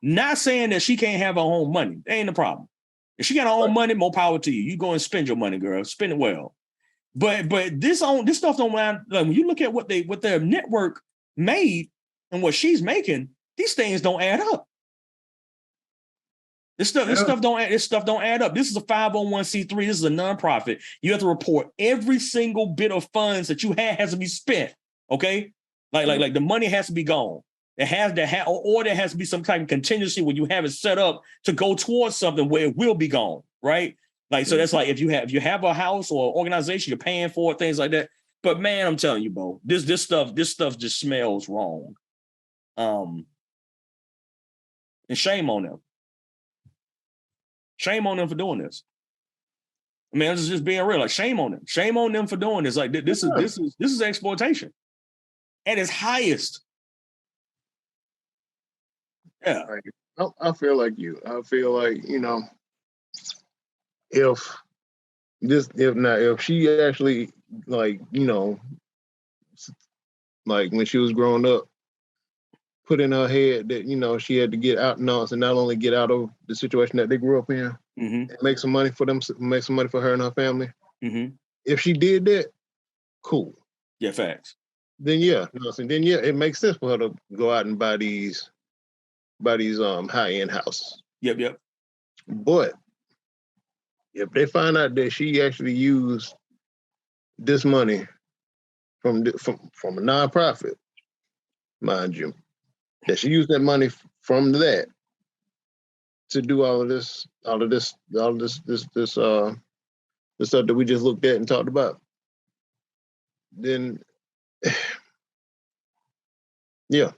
Not saying that she can't have her own money. That ain't a problem. If she got her own money, more power to you. You go and spend your money, girl. Spend it well. But this stuff don't line. Like when you look at what their network made and what she's making, these things don't add up. This stuff don't add up. This is a 501c3. This is a nonprofit. You have to report every single bit of funds that you have has to be spent. Okay, like the money has to be gone. It has to have, or there has to be some type of contingency when you have it set up to go towards something where it will be gone. Right. Like, so that's like if you have a house or organization, you're paying for it, things like that. But man, I'm telling you, Bo, this stuff just smells wrong. And shame on them. Shame on them for doing this. I mean, I'm just being real. Like, shame on them. Shame on them for doing this. Like, this is exploitation at its highest. Yeah. I feel like you. I feel like, if she actually, like, like when she was growing up, put in her head that, she had to get out and not only get out of the situation that they grew up in, and make some money for them, make some money for her and her family. If she did that, cool. Yeah, facts. Then it makes sense for her to go out and buy these high-end houses. Yep. But if they find out that she actually used this money from a nonprofit, mind you, that she used that money from that to do all of this stuff that we just looked at and talked about, then yeah,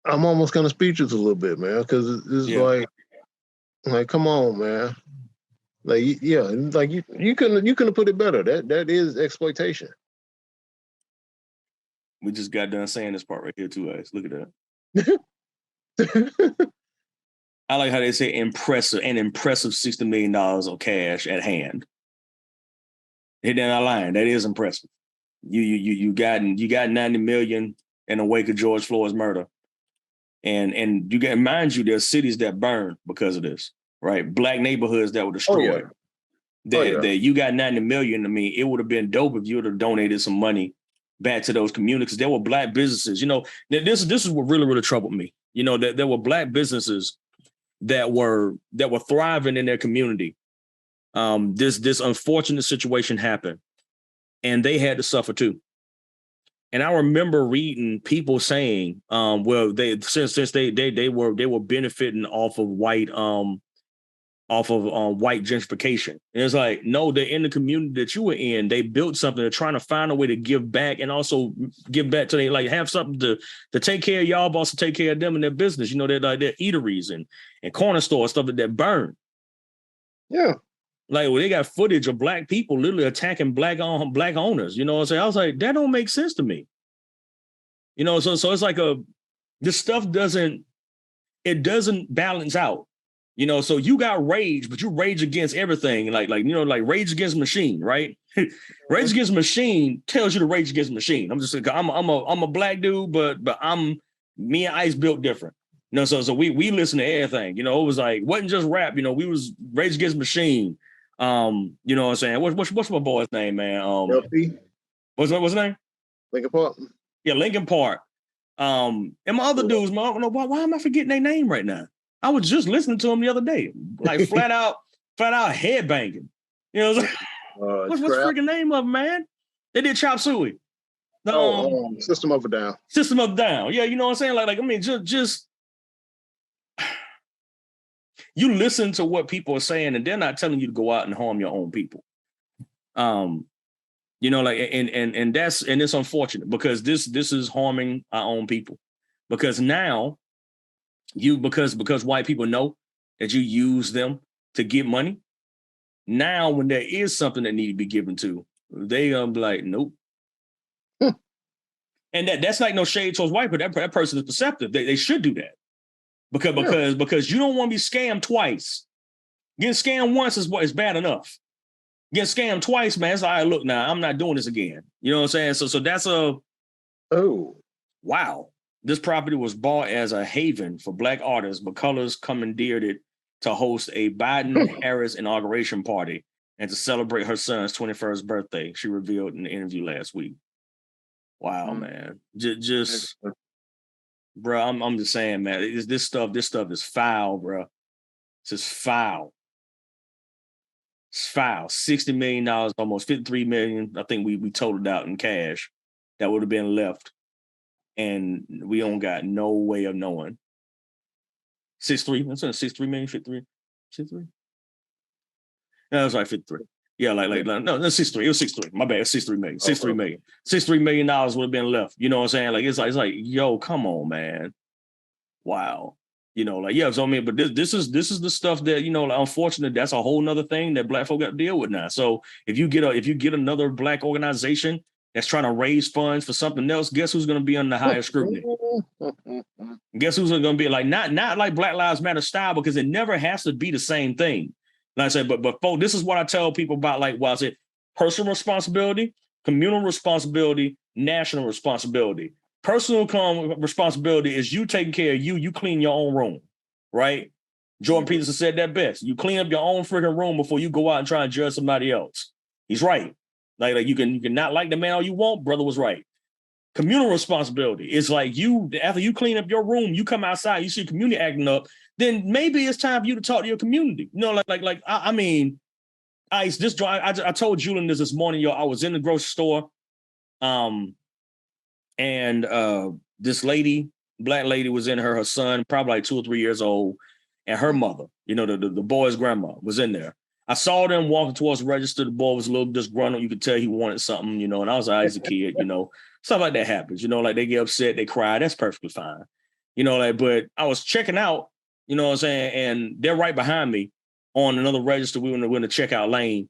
I'm almost kind of speechless a little bit, man, because it's like, come on, man. Like, yeah, like you couldn't have put it better. That is exploitation. We just got done saying this part right here too, guys. Look at that. I like how they say impressive $60 million of cash at hand. They're not lying. That is impressive. You got 90 million in the wake of George Floyd's murder. And you got, mind you, there's cities that burned because of this, right? Black neighborhoods that were destroyed. That you got 90 million. I mean, it would have been dope if you would have donated some money back to those communities. There were Black businesses. This is what really, really troubled me. That there were Black businesses that were thriving in their community. This unfortunate situation happened, and they had to suffer too. And I remember reading people saying, well, since they were benefiting off of white gentrification. And it's like, no, they're in the community that you were in. They built something. They're trying to find a way to give back and also give back to like have something to take care of y'all, but also take care of them and their business. They're like their eateries and corner stores, stuff that burn. Yeah. Like, they got footage of Black people literally attacking Black owners. You know what I'm saying? I was like, that don't make sense to me. So it's like this stuff doesn't balance out. So you got rage, but you rage against everything. Like Rage Against Machine, right? Rage Against Machine tells you to rage against Machine. I'm just like, I'm a Black dude, but me and Ice built different. So we listen to everything. It was like, wasn't just rap. We was Rage Against Machine. You know what I'm saying? What's my boy's name, man? LP. What's his name? Linkin Park. Yeah, Linkin Park. And my other dudes, man, I don't know why am I forgetting their name right now? I was just listening to them the other day, like flat out headbanging. What's the freaking name of them, man? They did Chop Suey. System of a Down. System of a Down. Yeah, you know what I'm saying? Like I mean, just you listen to what people are saying, and they're not telling you to go out and harm your own people. And it's unfortunate because this is harming our own people. Because now because white people know that you use them to get money. Now, when there is something that need to be given to, they be like, nope. And that's like no shade towards white, but that person is perceptive. They should do that because you don't want to be scammed twice. Getting scammed once is bad enough. Getting scammed twice, man. It's like, all right, look, now I'm not doing this again. You know what I'm saying? So that's wow. This property was bought as a haven for Black artists, but Colors commandeered it to host a Biden-Harris inauguration party and to celebrate her son's 21st birthday. She revealed in the interview last week. Wow, man. Just bro, I'm just saying, man, this stuff is foul, bro. It's just foul. It's foul. $60 million, almost $53 million. I think we totaled out in cash that would have been left. And we don't got no way of knowing. 63. That's 63 million, 53. 63? No, it was like 53. Yeah, no, that's 63. It was 63. My bad, 63 million. 63 million. $63 million would have been left. You know what I'm saying? Like it's like, yo, come on, man. Wow. You know, like, yeah, so I mean, but this is the stuff that, you know, like, unfortunately, that's a whole nother thing that Black folk got to deal with now. So if you get another Black organization that's trying to raise funds for something else, guess who's going to be under the highest scrutiny? Guess who's going to be like, not like Black Lives Matter style, because it never has to be the same thing. Like I said, but folks, this is what I tell people about, like, well, I said, personal responsibility, communal responsibility, national responsibility. Personal responsibility is you taking care of you. You clean your own room, right? Jordan Peterson said that best. You clean up your own freaking room before you go out and try and judge somebody else. He's right. Like you can not like the man all you want. Brother was right. Communal responsibility is like you, after you clean up your room, you come outside, you see the community acting up, then maybe it's time for you to talk to your community. You know, I mean, I told Julian this morning, yo. I was in the grocery store, and this lady, Black lady, was in her son, probably like 2 or 3 years old, and her mother, you know, the boy's grandma was in there. I saw them walking towards the register. The boy was a little disgruntled. You could tell he wanted something, you know, and I was like, as a kid, you know, stuff like that happens, you know, like they get upset, they cry. That's perfectly fine. You know, like, but I was checking out, you know what I'm saying? And they're right behind me on another register. We were in the checkout lane,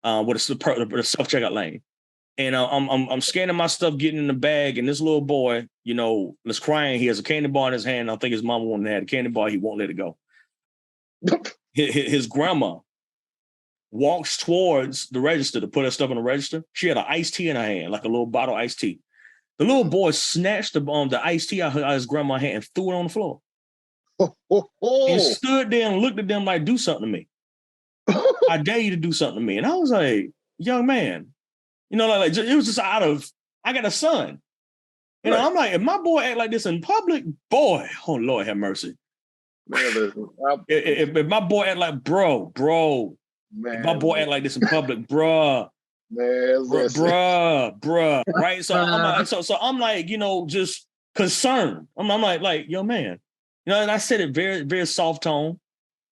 with a self-checkout lane. And I'm scanning my stuff, getting in the bag, and this little boy, you know, is crying. He has a candy bar in his hand. I think his mama wanted to have a candy bar. He won't let it go. His grandma walks towards the register to put her stuff on the register. She had an iced tea in her hand, like a little bottle of iced tea. The little boy snatched the iced tea out of his grandma's hand and threw it on the floor. And stood there and looked at them like, do something to me. I dare you to do something to me. And I was like, young man, you know, like it was just out of, I got a son. You know, I'm like, if my boy act like this in public, boy, oh Lord have mercy. Man, if my boy act like, bro, man, if my boy act like this in public, bruh, right? So I'm like, you know, just concerned. I'm like, yo, man, you know, and I said it very, very soft tone,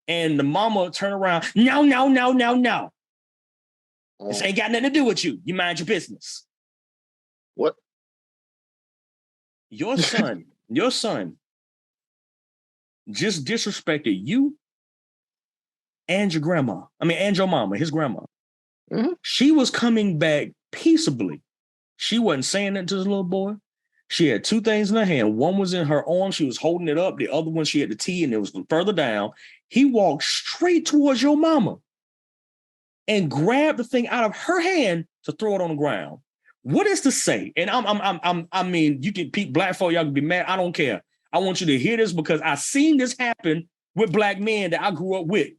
and the mama turned around, no. This ain't got nothing to do with you. You mind your business. What? Your son just disrespected you and your grandma. I mean, and your mama, his grandma. Mm-hmm. She was coming back peaceably. She wasn't saying that to this little boy. She had two things in her hand. One was in her arm. She was holding it up. The other one, she had the tea, and it was further down. He walked straight towards your mama and grabbed the thing out of her hand to throw it on the ground. What is to say? And I mean, you can peep Black folk, y'all can be mad. I don't care. I want you to hear this because I seen this happen with Black men that I grew up with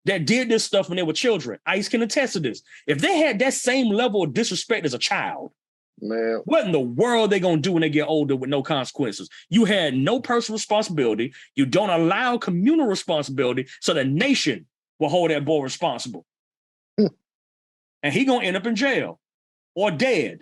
that did this stuff when they were children. Ice can attest to this. If they had that same level of disrespect as a child, man, what in the world are they going to do when they get older with no consequences? You had no personal responsibility. You don't allow communal responsibility, so the nation will hold that boy responsible. And he going to end up in jail or dead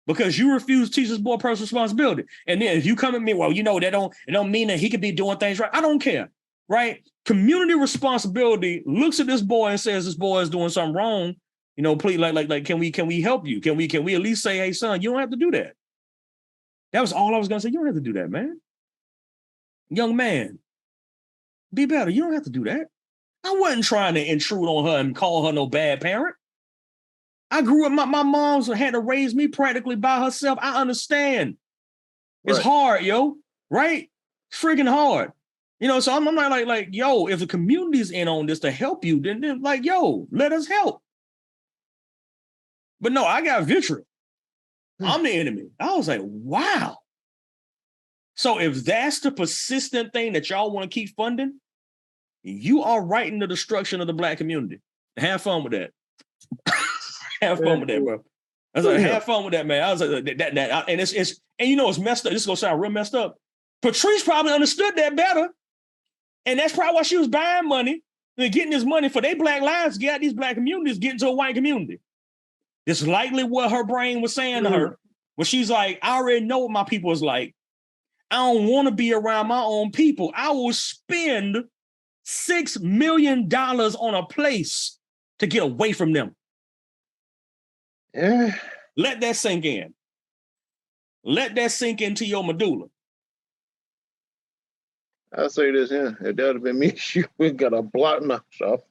because you refuse to teach this boy personal responsibility. And then if you come at me, well, you know, it don't mean that he could be doing things right. I don't care, right? Community responsibility looks at this boy and says this boy is doing something wrong. You know, please, like, can we help you? Can we at least say, hey, son, you don't have to do that. That was all I was gonna say. You don't have to do that, man. Young man, be better. You don't have to do that. I wasn't trying to intrude on her and call her no bad parent. I grew up, my mom's had to raise me practically by herself. I understand. It's hard, yo, right? It's freaking hard. You know, so I'm not like, yo, if the community's in on this to help you, then like, yo, let us help. But no, I got vitriol. I'm the enemy. I was like, wow. So if that's the persistent thing that y'all want to keep funding, you are right in the destruction of the Black community. Have fun with that. Have fun with that, bro. I was like, have fun with that, man. I was like, and it's and you know it's messed up. This is gonna sound real messed up. Patrice probably understood that better, and that's probably why she was buying money and getting this money for their black lives. Get out these black communities, get into a white community. This is likely what her brain was saying to her. But she's like, I already know what my people is like. I don't want to be around my own people. I will spend $6 million on a place to get away from them. Yeah. Let that sink in. Let that sink into your medulla. I'll say this here. If that would have been me, she would got a block knocked off.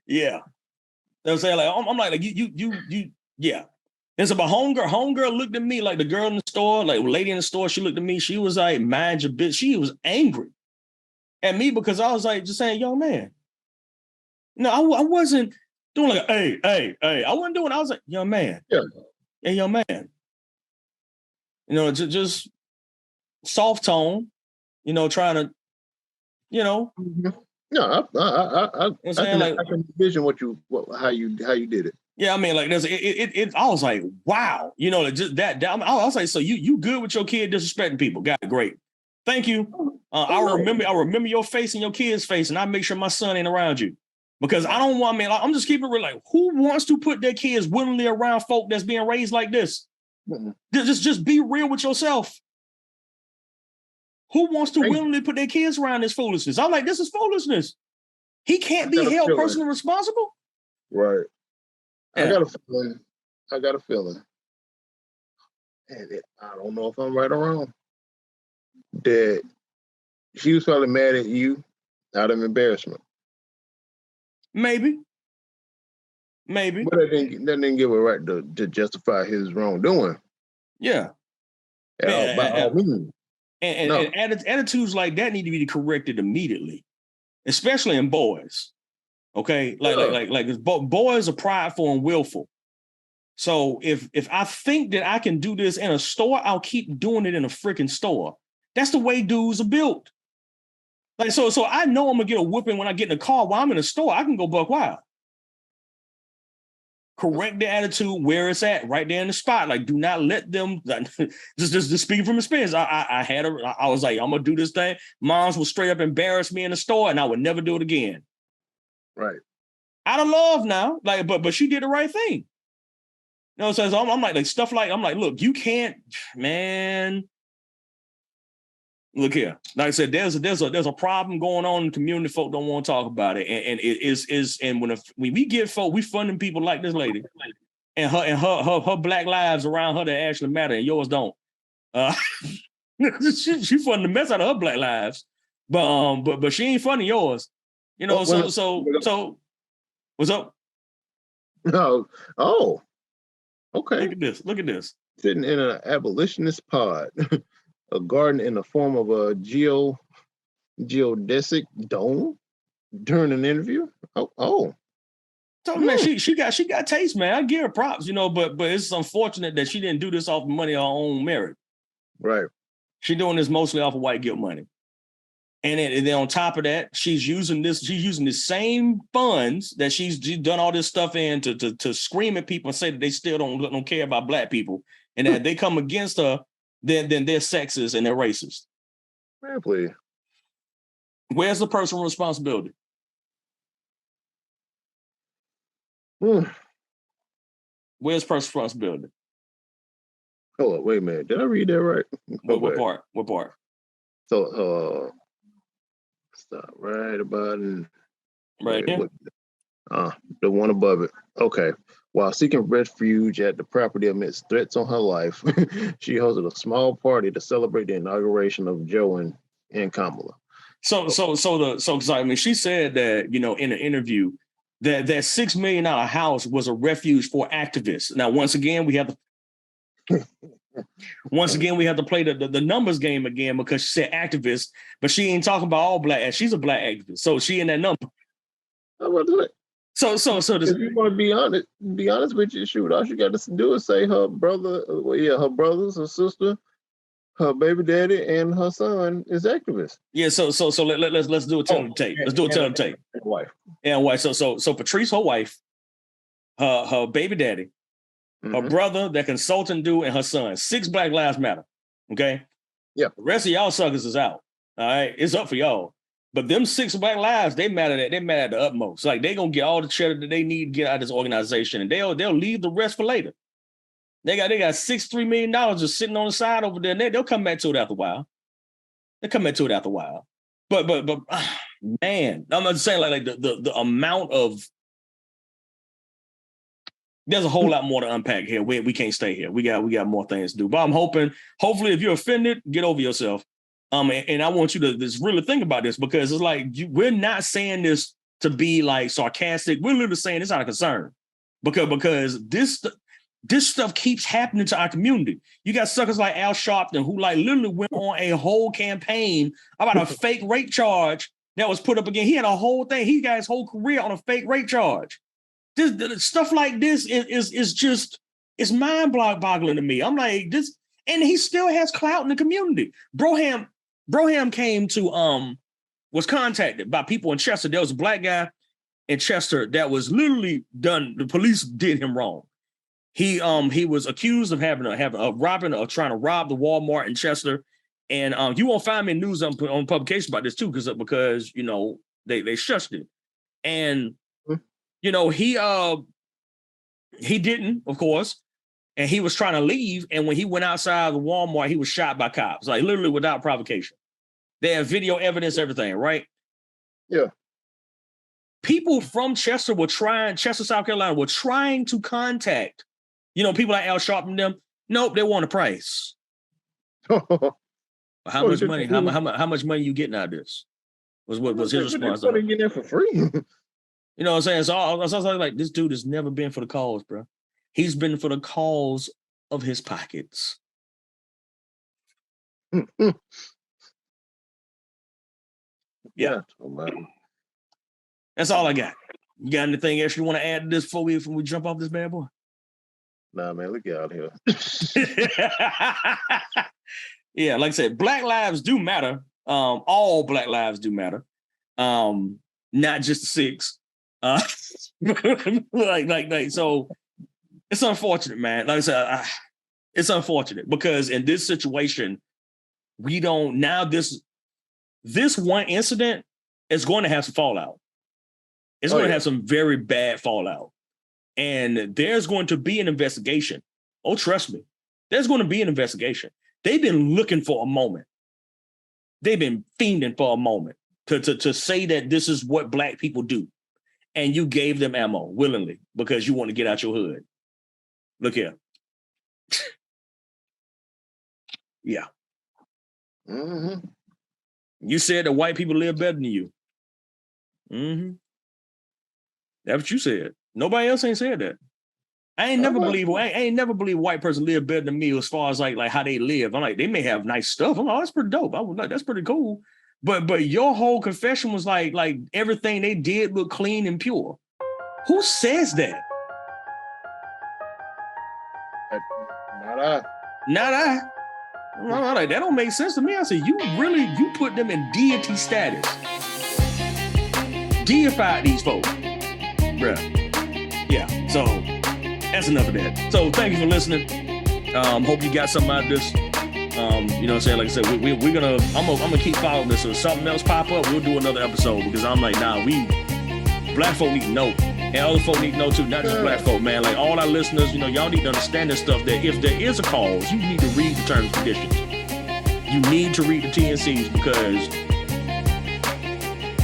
Yeah. They'll say, like, I'm like you, yeah. It's about homegirl looked at me like the girl in the store, like lady in the store, she looked at me, she was like, mind your bitch. She was angry at me because I was like, just saying, yo, man. No, I wasn't doing like, hey. I wasn't doing, I was like, young man. Yeah. Hey, young man. You know, just soft tone, you know, trying to, you know. No, I can envision how you did it. Yeah, I mean, like there's it. I was like, wow, you know, just that. I was like, so you good with your kid disrespecting people? Got it, great. Thank you. I remember your face and your kid's face, and I make sure my son ain't around you because I don't want. I mean, I'm just keeping it real. Like, who wants to put their kids willingly around folk that's being raised like this? Just be real with yourself. Who wants to willingly put their kids around this foolishness? I'm like, this is foolishness. He can't be held personally responsible. Right. Yeah. I got a feeling. And I don't know if I'm right or wrong. That she was probably mad at you out of embarrassment. Maybe. But that didn't give her right to justify his wrongdoing. Yeah. By all means. And attitudes like that need to be corrected immediately, especially in boys. Okay, like boys are prideful and willful. So if I think that I can do this in a store, I'll keep doing it in a freaking store. That's the way dudes are built. Like so I know I'm gonna get a whooping when I get in the car. While I'm in a store, I can go buck wild. Correct the attitude where it's at, right there in the spot. Like, do not let them. Just speaking from experience. I was like, I'm gonna do this thing. Moms will straight up embarrass me in the store, and I would never do it again. Right. Out of love now, like, but she did the right thing. You know, so I'm like stuff like I'm like, look, you can't, man. Look here, like I said, there's a problem going on in the community. Folk don't want to talk about it, and it is and when we get folk, we funding people like this lady, and her black lives around her that actually matter, and yours don't. She funding the mess out of her black lives, but she ain't funding yours. You know, so what's up? No, okay. Look at this. Sitting in an abolitionist pod. A garden in the form of a geodesic dome during an interview. Oh. So man, she got taste, man. I give her props, you know, but it's unfortunate that she didn't do this off the money of her own merit. Right. She's doing this mostly off of white guilt money. And then on top of that, she's using the same funds that she's done all this stuff in to scream at people and say that they still don't care about black people and that they come against her. Then they're sexist and they're racist. Man, please. Where's the personal responsibility? Where's personal responsibility? Hold on, wait a minute. Did I read that right? What part? So, stop right about it. Right here. The one above it. Okay. While seeking refuge at the property amidst threats on her life, she hosted a small party to celebrate the inauguration of Joe and Kamala. So I mean, she said that, you know, in an interview that $6 million house was a refuge for activists. Now, once again, we have to play the numbers game again because she said activists, but she ain't talking about all black. She's a black activist, so she in that number. How about that? So if you want to be honest with you, shoot, all she got to do is say her brother, her brothers, her sister, her baby daddy and her son is activists. Yeah, so let's do a tape. Let's do a tape. Wife. And wife. So Patrice, her wife, her baby daddy, her brother, that consultant dude, and her son. 6 Black Lives Matter. Okay. Yeah. The rest of y'all suckers is out. All right. It's up for y'all. But them 6 Black Lives, they matter at the utmost. Like they gonna get all the cheddar that they need to get out of this organization, and they'll leave the rest for later. They got $63 million just sitting on the side over there, and they'll come back to it after a while. But man, I'm not saying like the amount of, there's a whole lot more to unpack here. We can't stay here. We got more things to do. But I'm hopefully if you're offended, get over yourself. And I want you to just really think about this, because it's like we're not saying this to be like sarcastic. We're literally saying it's out of concern because this stuff keeps happening to our community. You got suckers like Al Sharpton who like literally went on a whole campaign about a fake rape charge that was put up again. He had a whole thing. He got his whole career on a fake rape charge. This stuff like this is just, it's mind-boggling to me. I'm like, this, and he still has clout in the community. Broham came to was contacted by people in Chester. There was a black guy in Chester that was literally done. The police did him wrong. He was accused of having robbing or trying to rob the Walmart in Chester, and you won't find me in news on publication about this too, because you know they shushed it, and you know he didn't, of course, and he was trying to leave, and when he went outside the Walmart, he was shot by cops, like literally without provocation. They have video evidence, everything, right? Yeah. People from Chester, South Carolina, were trying to contact, you know, people like Al Sharpton and them. Nope, they want a price. How much money? How much money you getting out of this? Was his response? They're getting it for free. You know what I'm saying? So I was like, this dude has never been for the cause, bro. He's been for the cause of his pockets. Yeah. That's all I got. You got anything else you want to add to this before we jump off this bad boy? Nah, man, look out here. Yeah, like I said, Black lives do matter. All Black lives do matter. Not just 6. So it's unfortunate, man. Like I said, it's unfortunate because in this situation, we don't now this one incident is going to have some fallout. It's going to have some very bad fallout. And there's going to be an investigation. Oh, trust me. There's going to be an investigation. They've been looking for a moment. They've been fiending for a moment to say that this is what Black people do. And you gave them ammo willingly because you want to get out your hood. Look here. Yeah. Mm-hmm. You said that white people live better than you. Mm-hmm. That's what you said. Nobody else ain't said that. I ain't never believe a white person live better than me as far as like how they live. I'm like, they may have nice stuff. I'm like, oh, that's pretty dope. I was like, that's pretty cool. But your whole confession was like everything they did looked clean and pure. Who says that? Not I. I'm like, that don't make sense to me. I said, you put them in deity status. Deified these folks. Bruh. Yeah, so that's enough of that. So thank you for listening. Hope you got something out of this. You know what I'm saying? Like I said, I'm gonna keep following this. So if something else pop up, we'll do another episode because I'm like, nah, Black folk need to know. And other folk need to know too, not just Black folk, man. Like all our listeners, you know, y'all need to understand this stuff, that if there is a cause, you need to read the terms and conditions. You need to read the T&Cs because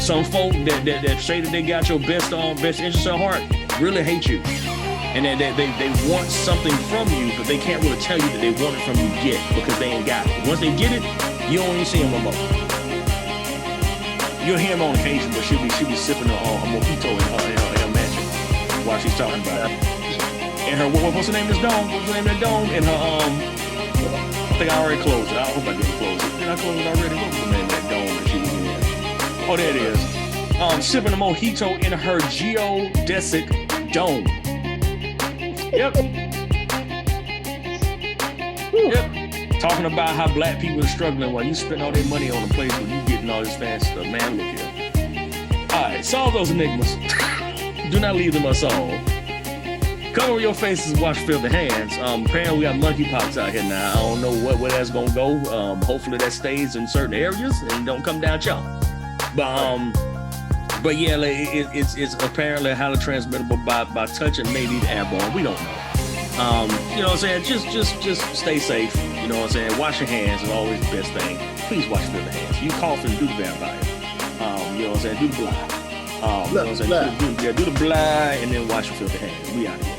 some folk that say that they got your best interest at heart really hate you. And that they want something from you, but they can't really tell you that they want it from you yet because they ain't got it. Once they get it, you don't even see them no more. You'll hear them on occasion, but she'll be sipping a mojito in her mansion while she's talking about it. And her, what's the name of this dome? What's the name of that dome? And her, I think I already closed it. I hope I didn't close it. Did I close it already? What was the name of that dome that she was in? Oh, there it is. Sipping a mojito in her geodesic dome. Yep. Talking about how black people are struggling while you spend all their money on a place where you getting all this fancy stuff. Man, look here. All right, solve those enigmas. Do not leave them unsolved. Cover your faces and wash filthy hands. Apparently we got monkeypox out here now. I don't know where that's gonna go. Hopefully that stays in certain areas and don't come down y'all. But yeah, like, it's apparently highly transmittable by touching, maybe airborne. We don't know. You know what I'm saying? Just stay safe. You know what I'm saying? Wash your hands is always the best thing. Please wash filthy hands. You coughing, do the vampire. You know what I'm saying? Do the blind. You know what I'm saying? Do the blind and then wash your filthy hands. We out here.